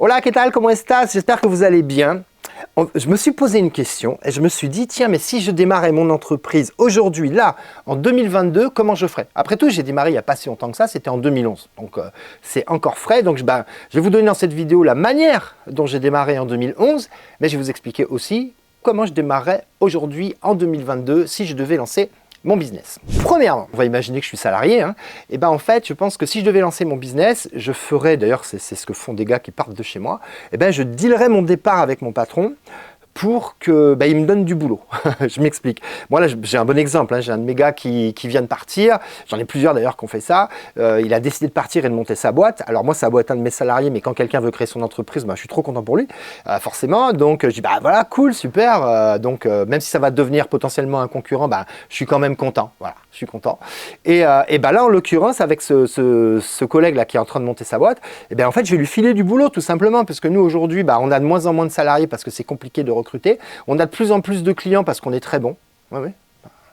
Hola, ¿qué tal? ¿Cómo estás? J'espère que vous allez bien. Je me suis posé une question et je me suis dit, tiens, mais si je démarrais mon entreprise aujourd'hui, là, en 2022, comment je ferais? Après tout, j'ai démarré il n'y a pas si longtemps que ça, c'était en 2011. Donc, c'est encore frais. Donc, je vais vous donner dans cette vidéo la manière dont j'ai démarré en 2011, mais je vais vous expliquer aussi comment je démarrais aujourd'hui en 2022 si je devais lancer mon business. Premièrement, on va imaginer que je suis salarié, hein, et ben en fait, je pense que si je devais lancer mon business, je ferais, d'ailleurs c'est ce que font des gars qui partent de chez moi, et ben je dealerais mon départ avec mon patron pour que il me donne du boulot. Je m'explique. Moi là, j'ai un bon exemple, hein. J'ai un de mes gars qui vient de partir, j'en ai plusieurs d'ailleurs qui ont fait ça, il a décidé de partir et de monter sa boîte. Alors moi, ça doit être un de mes salariés, mais quand quelqu'un veut créer son entreprise, je suis trop content pour lui, forcément. Donc je dis, voilà, cool, super. Donc même si ça va devenir potentiellement un concurrent, je suis quand même content. Voilà, je suis content. Et là, en l'occurrence, avec ce collègue-là qui est en train de monter sa boîte, en fait, je vais lui filer du boulot tout simplement, parce que nous, aujourd'hui, on a de moins en moins de salariés parce que c'est compliqué de recruter. On a de plus en plus de clients parce qu'on est très bon. Oui.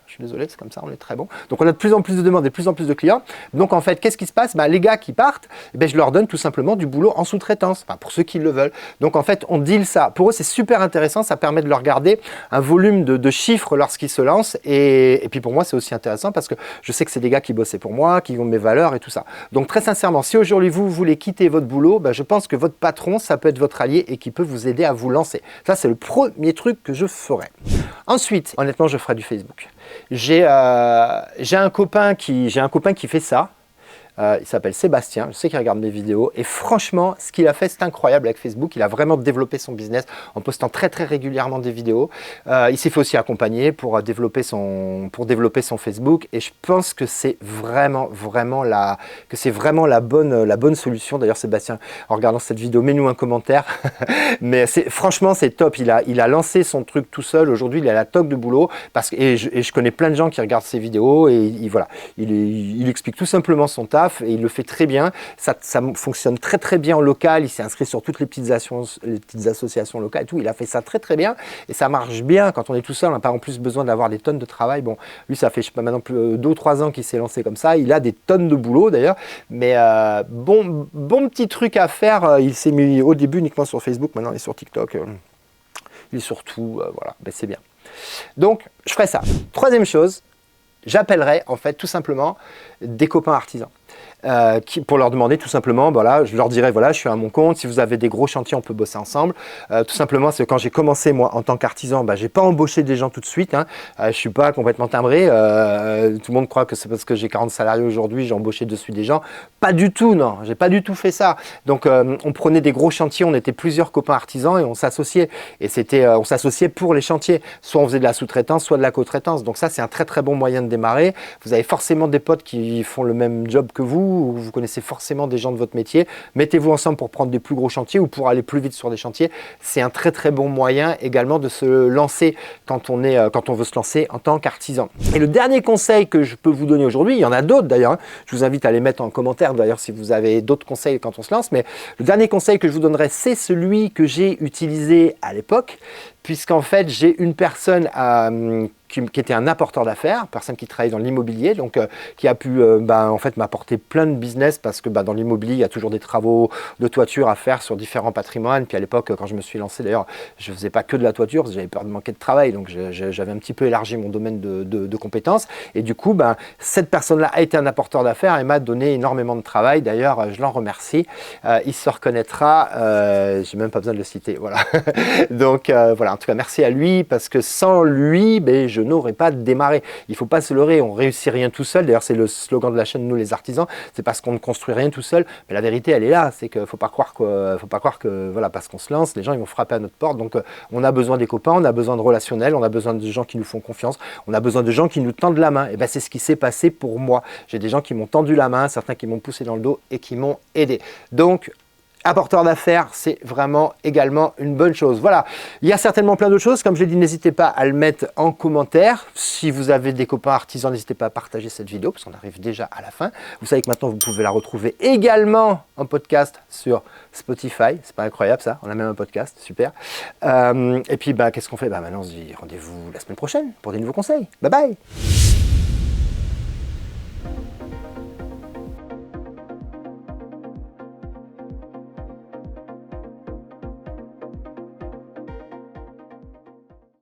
Je suis désolé, c'est comme ça, on est très bon. Donc on a de plus en plus de demandes et de plus en plus de clients. Donc en fait, qu'est-ce qui se passe? Les gars qui partent, je leur donne tout simplement du boulot en sous-traitance, pour ceux qui le veulent. Donc en fait, on deal ça. Pour eux, c'est super intéressant, ça permet de leur garder un volume de chiffres lorsqu'ils se lancent. Et puis pour moi, c'est aussi intéressant parce que je sais que c'est des gars qui bossaient pour moi, qui ont mes valeurs et tout ça. Donc très sincèrement, si aujourd'hui vous voulez quitter votre boulot, je pense que votre patron, ça peut être votre allié et qui peut vous aider à vous lancer. Ça, c'est le premier truc que je ferais. Ensuite, honnêtement, je ferai du Facebook. J'ai un copain qui fait ça. Il s'appelle Sébastien, je sais qu'il regarde mes vidéos et franchement, ce qu'il a fait, c'est incroyable avec Facebook. Il a vraiment développé son business en postant très très régulièrement des vidéos. Il s'est fait aussi accompagner pour développer son Facebook et je pense que c'est vraiment la bonne solution. D'ailleurs, Sébastien, en regardant cette vidéo, mets-nous un commentaire. Mais franchement, c'est top. Il a lancé son truc tout seul. Aujourd'hui, il est à la toque de boulot et je connais plein de gens qui regardent ses vidéos et il explique tout simplement son taf. Et il le fait très bien, ça fonctionne très très bien en local, il s'est inscrit sur toutes les petites associations locales et tout, il a fait ça très très bien et ça marche bien quand on est tout seul, on n'a pas en plus besoin d'avoir des tonnes de travail. Bon, lui ça fait je sais pas maintenant plus 2 ou 3 ans qu'il s'est lancé comme ça, il a des tonnes de boulot d'ailleurs, mais bon petit truc à faire, il s'est mis au début uniquement sur Facebook, maintenant il est sur TikTok, il est sur tout, voilà, c'est bien. Donc je ferai ça. Troisième chose, j'appellerai en fait tout simplement des copains artisans. Pour leur demander tout simplement, je leur dirais, je suis à mon compte, si vous avez des gros chantiers, on peut bosser ensemble. Tout simplement, c'est que quand j'ai commencé, moi, en tant qu'artisan, j'ai pas embauché des gens tout de suite, hein. Je suis pas complètement timbré. Tout le monde croit que c'est parce que j'ai 40 salariés aujourd'hui, j'ai embauché de suite des gens. Pas du tout, non, j'ai pas du tout fait ça. Donc, on prenait des gros chantiers, on était plusieurs copains artisans et on s'associait. Et on s'associait pour les chantiers. Soit on faisait de la sous-traitance, soit de la co-traitance. Donc ça, c'est un très très bon moyen de démarrer. Vous avez forcément des potes qui font le même job que vous connaissez forcément des gens de votre métier, mettez-vous ensemble pour prendre des plus gros chantiers ou pour aller plus vite sur des chantiers. C'est un très très bon moyen également de se lancer quand on veut se lancer en tant qu'artisan. Et le dernier conseil que je peux vous donner aujourd'hui, il y en a d'autres d'ailleurs, hein. Je vous invite à les mettre en commentaire d'ailleurs si vous avez d'autres conseils quand on se lance, mais le dernier conseil que je vous donnerai, c'est celui que j'ai utilisé à l'époque, puisqu'en fait j'ai une personne qui était un apporteur d'affaires, personne qui travaille dans l'immobilier, donc qui a pu en fait m'apporter plein de business parce que dans l'immobilier, il y a toujours des travaux de toiture à faire sur différents patrimoines. Puis à l'époque, quand je me suis lancé, d'ailleurs, je faisais pas que de la toiture, parce que j'avais peur de manquer de travail, donc j'avais un petit peu élargi mon domaine de compétences. Et du coup, cette personne-là a été un apporteur d'affaires et m'a donné énormément de travail. D'ailleurs, je l'en remercie. Il se reconnaîtra, j'ai même pas besoin de le citer, voilà. Donc voilà, en tout cas, merci à lui, parce que sans lui, je n'aurais pas démarré. Il ne faut pas se leurrer, on ne réussit rien tout seul. D'ailleurs, c'est le slogan de la chaîne, nous les artisans, c'est parce qu'on ne construit rien tout seul. Mais la vérité, elle est là, c'est qu'il ne faut pas croire que voilà, parce qu'on se lance, les gens ils vont frapper à notre porte. Donc, on a besoin des copains, on a besoin de relationnels, on a besoin de gens qui nous font confiance, on a besoin de gens qui nous tendent la main. Et c'est ce qui s'est passé pour moi. J'ai des gens qui m'ont tendu la main, certains qui m'ont poussé dans le dos et qui m'ont aidé. Donc, apporteur d'affaires, c'est vraiment également une bonne chose. Voilà, il y a certainement plein d'autres choses. Comme je l'ai dit, n'hésitez pas à le mettre en commentaire. Si vous avez des copains artisans, n'hésitez pas à partager cette vidéo parce qu'on arrive déjà à la fin. Vous savez que maintenant, vous pouvez la retrouver également en podcast sur Spotify. C'est pas incroyable ça? On a même un podcast, super. Et puis, qu'est-ce qu'on fait? Maintenant, on se dit rendez-vous la semaine prochaine pour des nouveaux conseils. Bye bye!